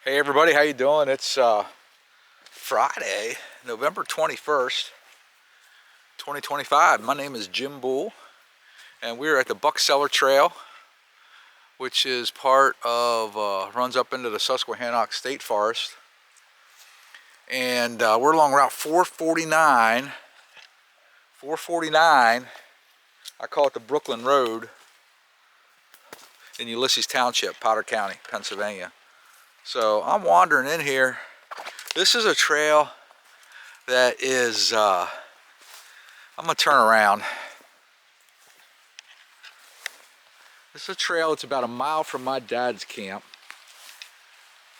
Hey everybody, how you doing? It's Friday, November 21st, 2025. My name is Jim Bull, and we're at the Buckseller Trail, which is part of, runs up into the Susquehannock State Forest. And we're along Route 449. 449, I call it the Brooklyn Road in Ulysses Township, Potter County, Pennsylvania. So I'm wandering in here. This is a trail that is, I'm gonna turn around. This is a trail, it's about a mile from my dad's camp,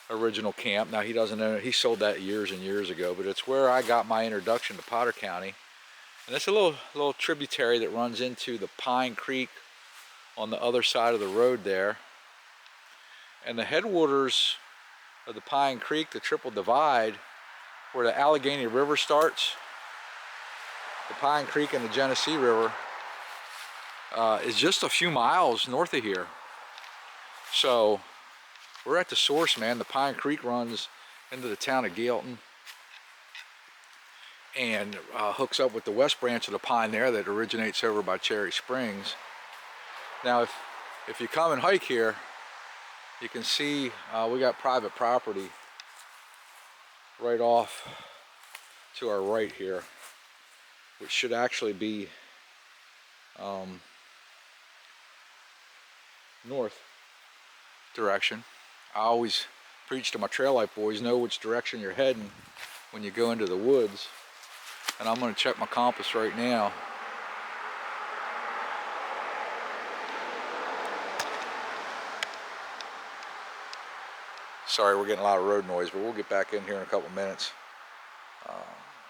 original camp. Now he doesn't own it, he sold that years and years ago, but it's where I got my introduction to Potter County. And it's a little tributary that runs into the Pine Creek on the other side of the road there. And the headwaters of the Pine Creek, the Triple Divide, where the Allegheny River starts, the Pine Creek and the Genesee River, is just a few miles north of here. So we're at the source, man. The Pine Creek runs into the town of Gailton and hooks up with the west branch of the Pine there that originates over by Cherry Springs. Now if you come and hike here, you can see we got private property right off to our right here, which should actually be north direction. I always preach to my trail life boys, know which direction you're heading when you go into the woods. And I'm going to check my compass right now. Sorry, we're getting a lot of road noise, but we'll get back in here in a couple minutes.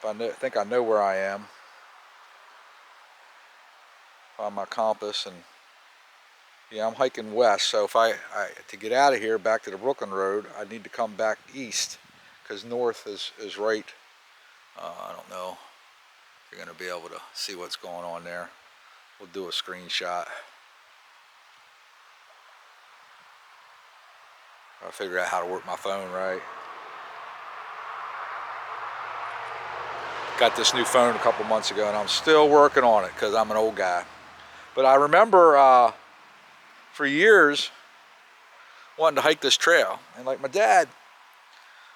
I think I know where I am. Find my compass, and yeah, I'm hiking west. So if to get out of here back to the Brooklyn Road, I need to come back east, because north is right. I don't know if you're going to be able to see what's going on there. We'll do a screenshot. I'll figure out how to work my phone right. Got this new phone a couple months ago, and I'm still working on it because I'm an old guy. But I remember for years wanting to hike this trail. And like my dad,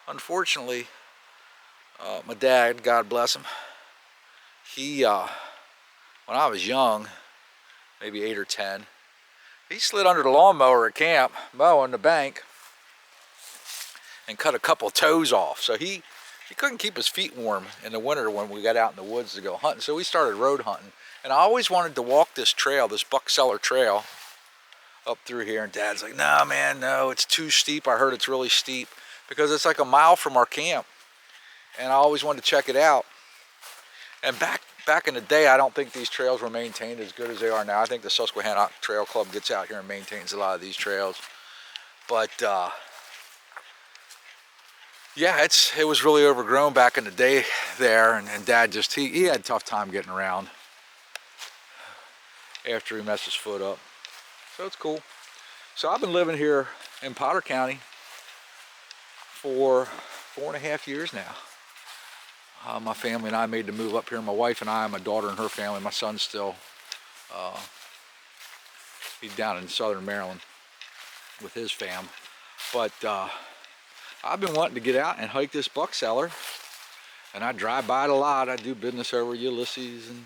unfortunately, my dad, God bless him, he, when I was young, maybe 8 or 10, he slid under the lawnmower at camp, mowing the bank, and cut a couple toes off. So he couldn't keep his feet warm in the winter when we got out in the woods to go hunting. So we started road hunting. And I always wanted to walk this trail, this Buckseller Trail, up through here. And Dad's like, "No, man, no, it's too steep. I heard it's really steep," because it's like a mile from our camp. And I always wanted to check it out. And back in the day, I don't think these trails were maintained as good as they are now. I think the Susquehannock Trail Club gets out here and maintains a lot of these trails. But yeah, it was really overgrown back in the day there, and Dad just, he had a tough time getting around after he messed his foot up. So it's cool. So I've been living here in Potter County for 4.5 years now. My family and I made the move up here. My wife and I, my daughter and her family. My son's still, he's down in southern Maryland with his fam. But I've been wanting to get out and hike this Buckseller, and I drive by it a lot. I do business over Ulysses and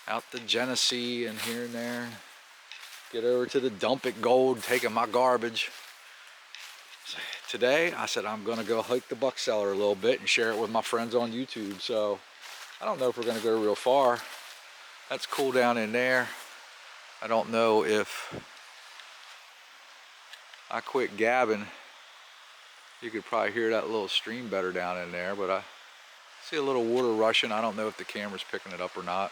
out to Genesee and here and there. Get over to the Dump It Gold, taking my garbage. Today, I said I'm going to go hike the Buckseller a little bit and share it with my friends on YouTube. So I don't know if we're going to go real far. That's cool down in there. I don't know if I quit gabbing. You could probably hear that little stream better down in there, but I see a little water rushing. I don't know if the camera's picking it up or not.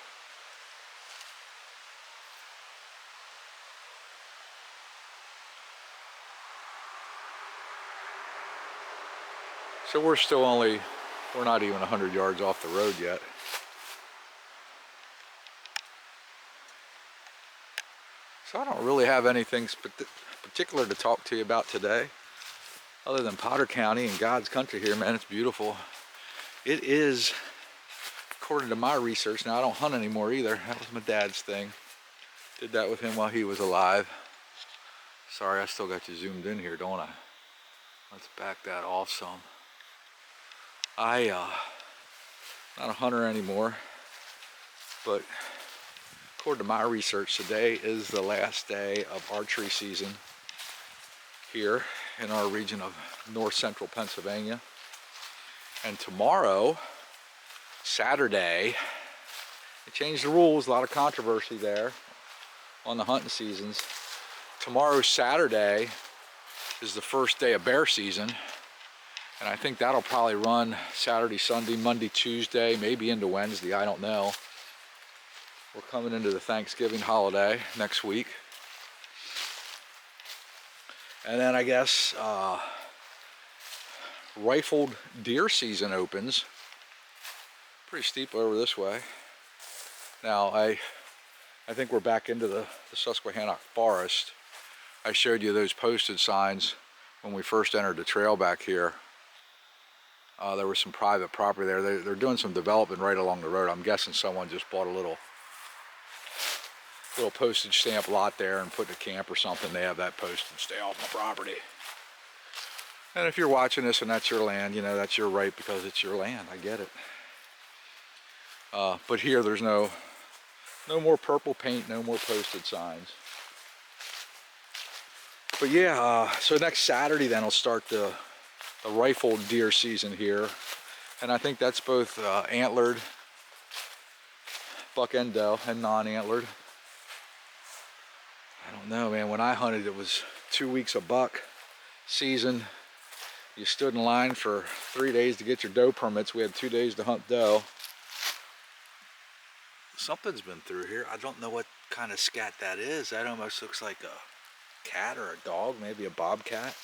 So we're not even 100 yards off the road yet. So I don't really have anything particular to talk to you about today. other than Potter County and God's country here, man, it's beautiful. It is, according to my research, now I don't hunt anymore either. That was my dad's thing. Did that with him while he was alive. Sorry, I still got you zoomed in here, don't I? Let's back that off some. Not a hunter anymore, but according to my research, today is the last day of archery season here in our region of north central Pennsylvania. And tomorrow, Saturday, they changed the rules, a lot of controversy there on the hunting seasons. Tomorrow, Saturday, is the first day of bear season. And I think that'll probably run Saturday, Sunday, Monday, Tuesday, maybe into Wednesday, I don't know. We're coming into the Thanksgiving holiday next week. And then I guess rifled deer season opens. Pretty steep over this way. Now I think we're back into the Susquehannock forest. I showed you those posted signs when we first entered the trail back here. There was some private property there. They're doing some development right along the road. I'm guessing someone just bought a little postage stamp lot there and put a camp or something. They have that posted, stay off my property. And if you're watching this and that's your land, you know, that's your right because it's your land. I get it. But here there's no more purple paint, no more posted signs. But yeah, so next Saturday then will start the rifled deer season here. And I think that's both antlered, buck and doe, and non-antlered. I don't know, man. When I hunted, it was 2 weeks of buck season. You stood in line for 3 days to get your doe permits. We had 2 days to hunt doe. Something's been through here. I don't know what kind of scat that is. That almost looks like a cat or a dog, maybe a bobcat.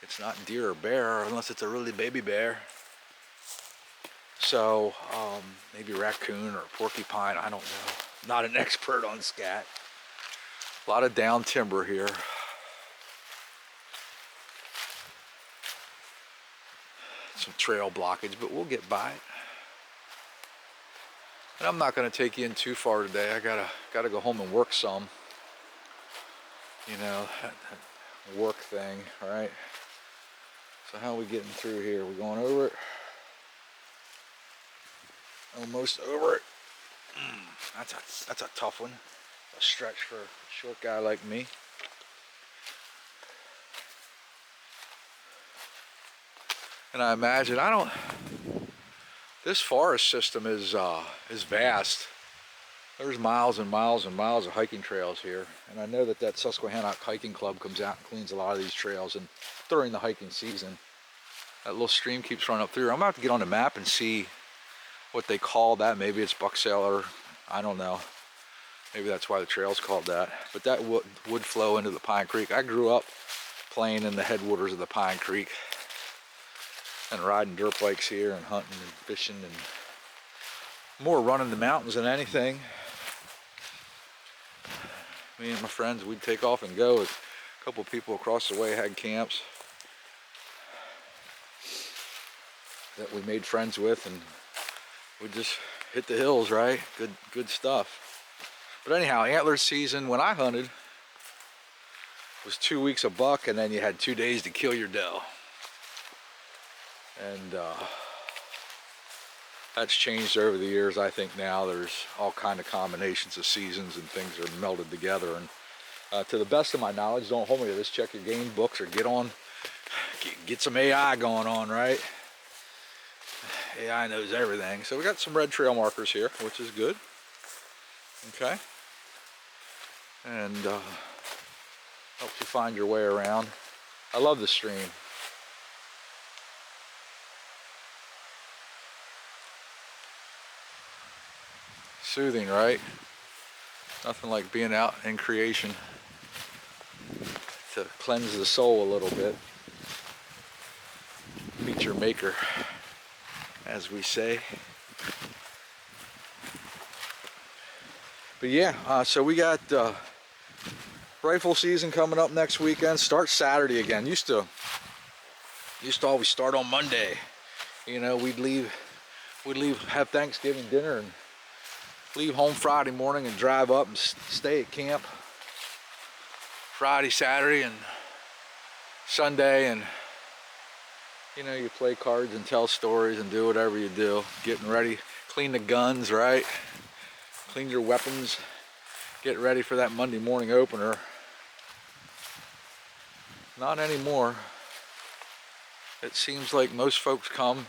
It's not deer or bear, unless it's a really baby bear. So maybe raccoon or porcupine, I don't know. Not an expert on scat. A lot of down timber here. Some trail blockage, but we'll get by it. And I'm not going to take you in too far today. I gotta go home and work some. You know, that work thing, all right? So how are we getting through here? We going over it? Almost over it. That's a tough one. A stretch for a short guy like me. And I imagine this forest system is vast. There's miles and miles and miles of hiking trails here. And I know that Susquehannock Hiking Club comes out and cleans a lot of these trails and during the hiking season. That little stream keeps running up through. I'm about to get on the map and see what they call that. Maybe it's Buckseller. I don't know. Maybe that's why the trail's called that. But that would flow into the Pine Creek. I grew up playing in the headwaters of the Pine Creek and riding dirt bikes here and hunting and fishing and more running the mountains than anything. Me and my friends, we'd take off and go. A couple people across the way had camps that we made friends with, and we just hit the hills, right? Good stuff. But anyhow, antler season when I hunted was 2 weeks of buck, and then you had 2 days to kill your doe. And that's changed over the years. I think now there's all kind of combinations of seasons and things are melded together. And to the best of my knowledge, don't hold me to this, check your game books or get some AI going on, right? AI knows everything. So we got some red trail markers here, which is good. Okay. And helps you find your way around. I love the stream. Soothing, right? Nothing like being out in creation to cleanse the soul a little bit. Meet your maker, as we say. But yeah, so we got rifle season coming up next weekend. Starts Saturday again. Used to Used to always start on Monday. You know, we'd leave, have Thanksgiving dinner and leave home Friday morning and drive up and stay at camp Friday, Saturday, and Sunday, and you know, you play cards and tell stories and do whatever you do. Getting ready, clean the guns, right? Clean your weapons. Get ready for that Monday morning opener. Not anymore. It seems like most folks come,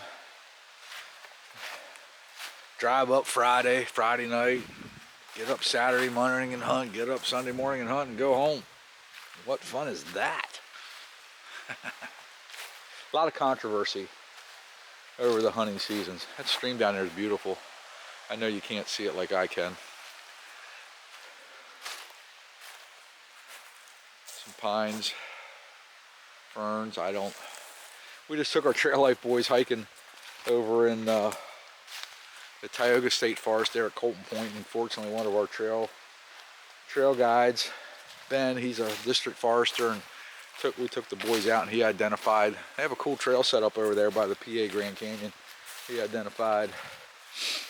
drive up Friday night, get up Saturday morning and hunt, get up Sunday morning and hunt, and go home. What fun is that? A lot of controversy over the hunting seasons. That stream down there is beautiful. I know you can't see it like I can. Some pines, ferns. We just took our Trail Life boys hiking over in the Tioga State Forest there at Colton Point. And fortunately, one of our trail guides, Ben, he's a district forester, and we took the boys out, and he identified, they have a cool trail set up over there by the PA Grand Canyon. He identified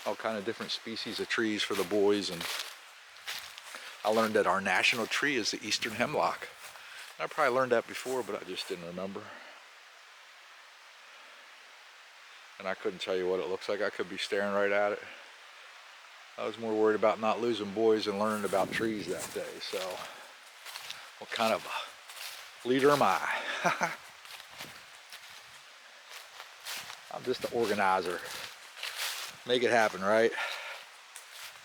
all kind of different species of trees for the boys, and I learned that our national tree is the eastern hemlock. I probably learned that before, but I just didn't remember. And I couldn't tell you what it looks like. I could be staring right at it. I was more worried about not losing boys and learning about trees that day. So, what kind of a leader am I? I'm just the organizer. Make it happen, right?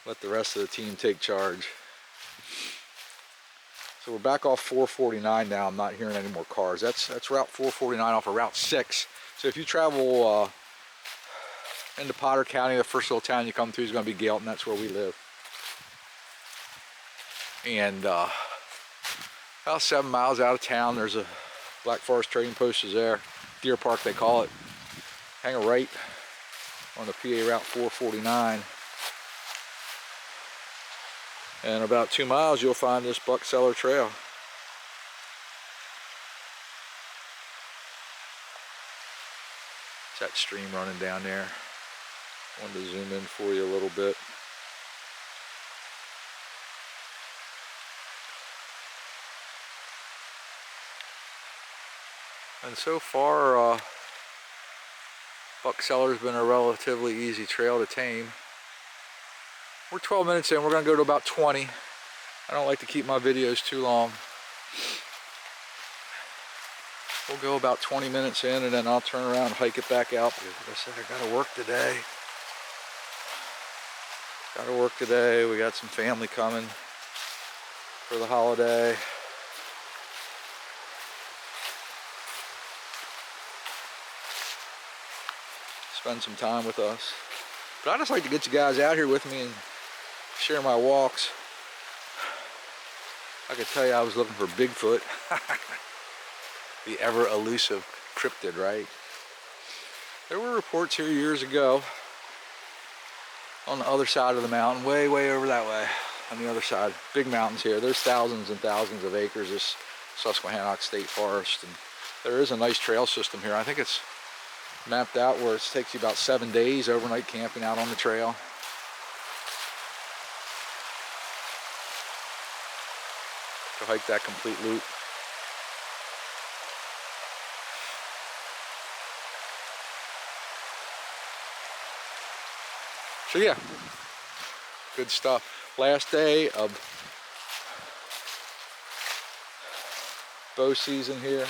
Let the rest of the team take charge. So we're back off 449 now. I'm not hearing any more cars. That's Route 449 off of Route 6. So if you travel into Potter County, the first little town you come to is going to be Gailton. That's where we live. And about 7 miles out of town, there's a Black Forest Trading Post is there. Deer Park, they call it. Hang a right on the PA Route 449. And about 2 miles, you'll find this Buckseller Trail. It's that stream running down there. Wanted to zoom in for you a little bit. And so far, Bucksellar's been a relatively easy trail to tame. We're 12 minutes in. We're going to go to about 20. I don't like to keep my videos too long. We'll go about 20 minutes in, and then I'll turn around and hike it back out, because like I said, I got to work today. We got some family coming for the holiday. Spend some time with us. But I just like to get you guys out here with me and share my walks. I could tell you I was looking for Bigfoot. The ever elusive cryptid, right? There were reports here years ago on the other side of the mountain, way over that way, on the other side. Big mountains here. There's thousands and thousands of acres, this Susquehannock State Forest, and there is a nice trail system here. I think it's mapped out where it takes you about 7 days overnight camping out on the trail. To hike that complete loop. So yeah, good stuff. Last day of bow season here.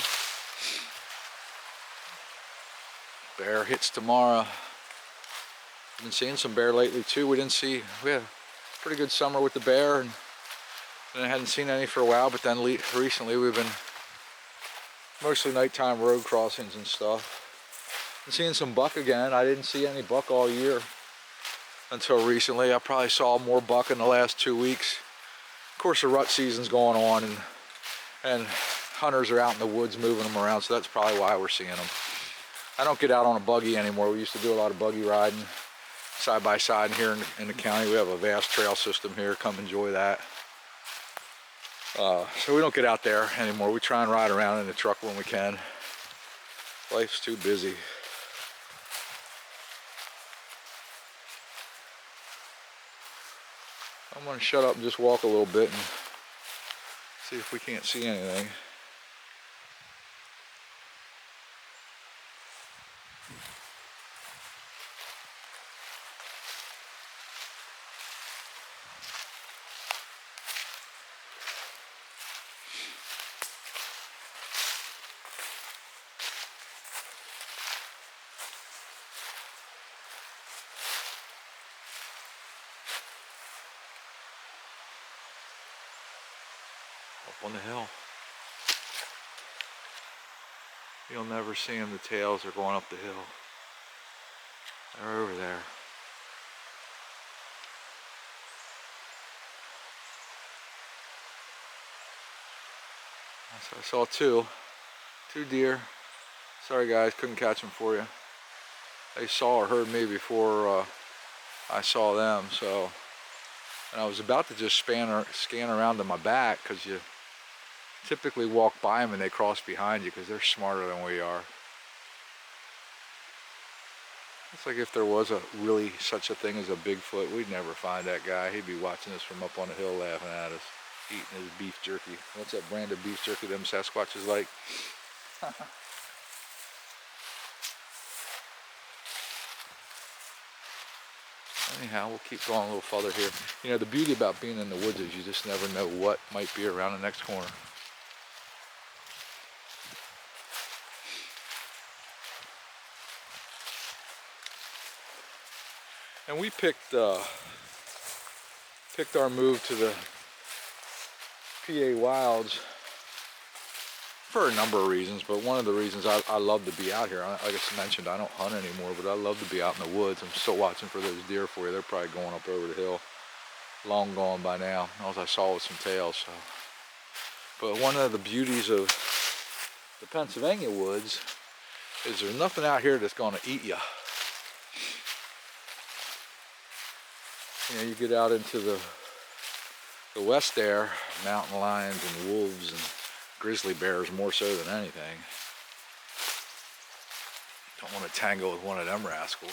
Bear hits tomorrow. I've been seeing some bear lately too. We had a pretty good summer with the bear, and I hadn't seen any for a while, but then recently we've been mostly nighttime road crossings and stuff. Been seeing some buck again. I didn't see any buck all year until recently. I probably saw more buck in the last 2 weeks. Of course, the rut season's going on, and hunters are out in the woods moving them around, so that's probably why we're seeing them. I don't get out on a buggy anymore. We used to do a lot of buggy riding side by side here in the county. We have a vast trail system here. Come enjoy that. So we don't get out there anymore. We try and ride around in the truck when we can. Life's too busy. I'm going to shut up and just walk a little bit and see if we can't see anything. Up on the hill. You'll never see them. The tails are going up the hill. They're over there. So I saw two deer. Sorry guys, couldn't catch them for you. They saw or heard me before I saw them. So, and I was about to just scan around to my back, because you typically walk by them and they cross behind you because they're smarter than we are. It's like if there was really such a thing as a Bigfoot, we'd never find that guy. He'd be watching us from up on the hill laughing at us, eating his beef jerky. What's that brand of beef jerky them Sasquatches like? Anyhow, we'll keep going a little further here. You know, the beauty about being in the woods is you just never know what might be around the next corner. And we picked our move to the PA Wilds for a number of reasons, but one of the reasons I love to be out here, like I mentioned, I don't hunt anymore, but I love to be out in the woods. I'm still watching for those deer for you. They're probably going up over the hill, long gone by now. All I saw was some tails. So. But one of the beauties of the Pennsylvania woods is there's nothing out here that's going to eat you. You know, you get out into the west there, mountain lions and wolves and grizzly bears more so than anything. Don't want to tangle with one of them rascals.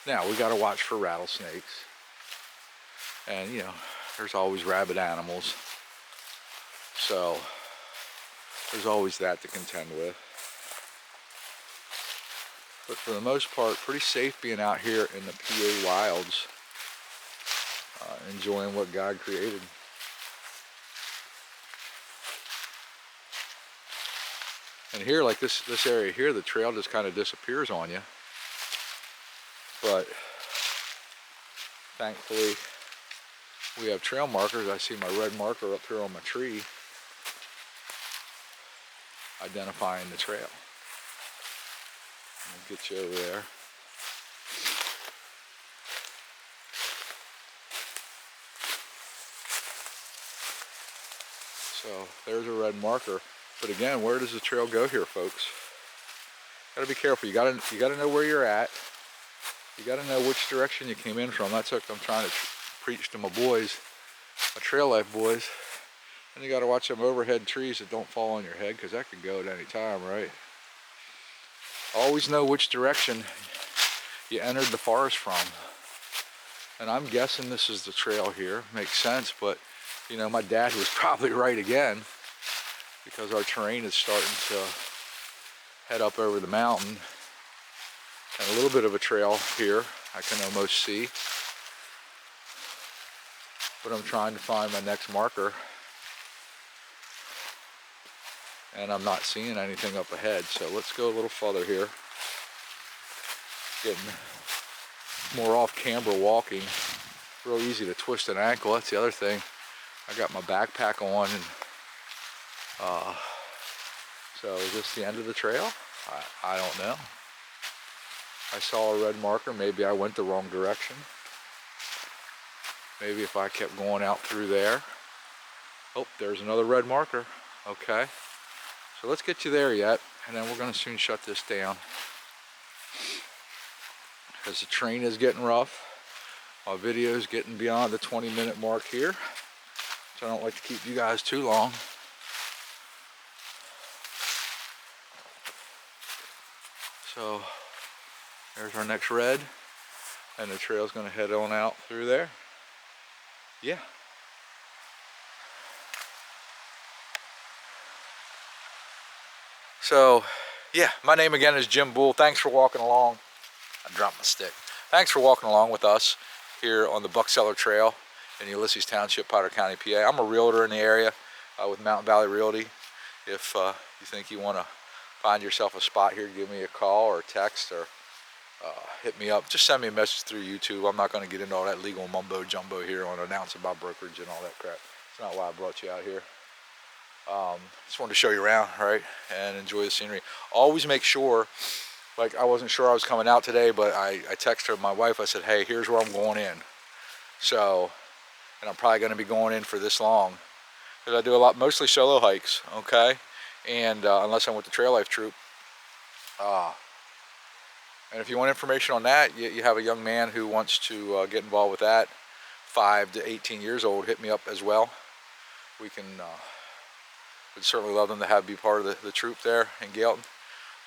Now, we got to watch for rattlesnakes. And, you know, there's always rabid animals. So, there's always that to contend with. But for the most part, pretty safe being out here in the PA wilds, enjoying what God created. And here, like this area here, the trail just kind of disappears on you. But thankfully, we have trail markers. I see my red marker up here on my tree, identifying the trail. I'll get you over there. So there's a red marker. But again, where does the trail go here, folks? Gotta be careful. You gotta know where you're at. You gotta know which direction you came in from. That's what I'm trying to preach to my boys, my trail life boys. And you gotta watch them overhead trees that don't fall on your head, because that could go at any time, right? Always know which direction you entered the forest from. And I'm guessing this is the trail here. Makes sense, but you know, my dad was probably right again, because our terrain is starting to head up over the mountain. And a little bit of a trail here I can almost see. But I'm trying to find my next marker, and I'm not seeing anything up ahead. So let's go a little further here. Getting more off camber walking. Real easy to twist an ankle. That's the other thing. I got my backpack on, and so is this the end of the trail? I don't know. I saw a red marker. Maybe I went the wrong direction. Maybe if I kept going out through there. Oh, there's another red marker. Okay. So let's get you there yet, and then we're going to soon shut this down, because the terrain is getting rough. My video is getting beyond the 20-minute mark here, so I don't like to keep you guys too long. So there's our next red, and the trail's going to head on out through there. Yeah. So, yeah, my name again is Jim Bull. Thanks for walking along. I dropped my stick. Thanks for walking along with us here on the Buckseller Trail in Ulysses Township, Potter County, PA. I'm a realtor in the area with Mountain Valley Realty. If you think you want to find yourself a spot here, give me a call or a text, or hit me up. Just send me a message through YouTube. I'm not going to get into all that legal mumbo jumbo here on announcing about brokerage and all that crap. It's not why I brought you out here. Just wanted to show you around, right, and enjoy the scenery. Always make sure, like, I wasn't sure I was coming out today, but I texted my wife. I said, hey, here's where I'm going in. So, and I'm probably going to be going in for this long, because I do a lot, mostly solo hikes, okay, and unless I'm with the Trail Life Troop. And if you want information on that, you have a young man who wants to get involved with that, 5 to 18 years old, hit me up as well. We can, we'd certainly love them to be part of the troop there in Gailton.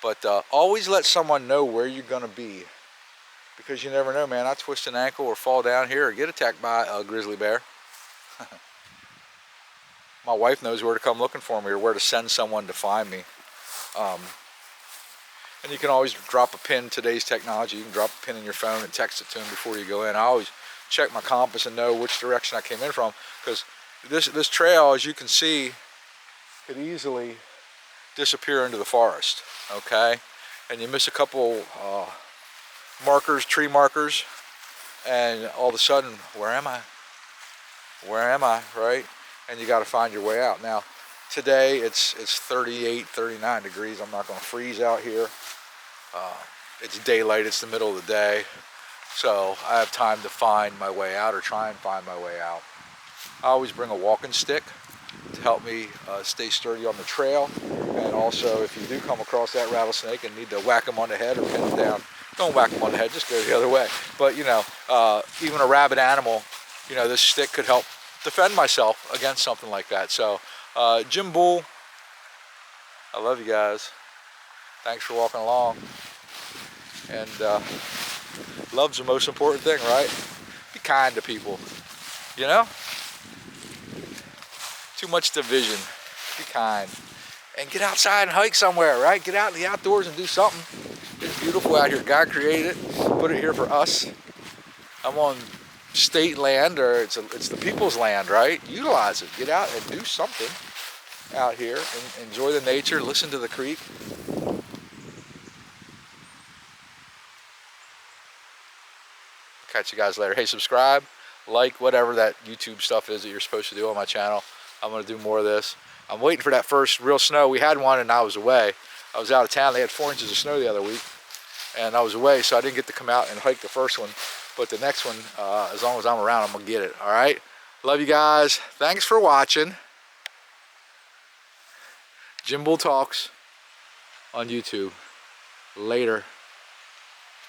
But always let someone know where you're going to be, because you never know, man. I twist an ankle or fall down here or get attacked by a grizzly bear. My wife knows where to come looking for me, or where to send someone to find me. And you can always drop a pin. Today's technology, you can drop a pin in your phone and text it to them before you go in. I always check my compass and know which direction I came in from, because this trail, as you can see, could easily disappear into the forest, okay? And you miss a couple markers, tree markers, and all of a sudden, where am I? Where am I, right? And you got to find your way out. Now, today it's 38, 39 degrees. I'm not going to freeze out here. It's daylight, it's the middle of the day, so I have time to find my way out, or try and find my way out. I always bring a walking stick to help me stay sturdy on the trail. And also, if you do come across that rattlesnake and need to whack him on the head or pin him down, don't whack him on the head, just go the other way. But you know, even a rabid animal, you know, this stick could help defend myself against something like that. So Jim Bull, I love you guys. Thanks for walking along. And love's the most important thing, right? Be kind to people, you know? Too much division. Be kind. And get outside and hike somewhere, right? Get out in the outdoors and do something. It's beautiful out here. God created it, put it here for us. I'm on state land, or it's the people's land, right? Utilize it. Get out and do something out here and enjoy the nature. Listen to the creek. Catch you guys later. Hey, subscribe, like, whatever that YouTube stuff is that you're supposed to do on my channel. I'm going to do more of this. I'm waiting for that first real snow. We had one and I was away. I was out of town. They had 4 inches of snow the other week, and I was away, so I didn't get to come out and hike the first one. But the next one, as long as I'm around, I'm going to get it. All right? Love you guys. Thanks for watching. Jim Bull Talks on YouTube. Later.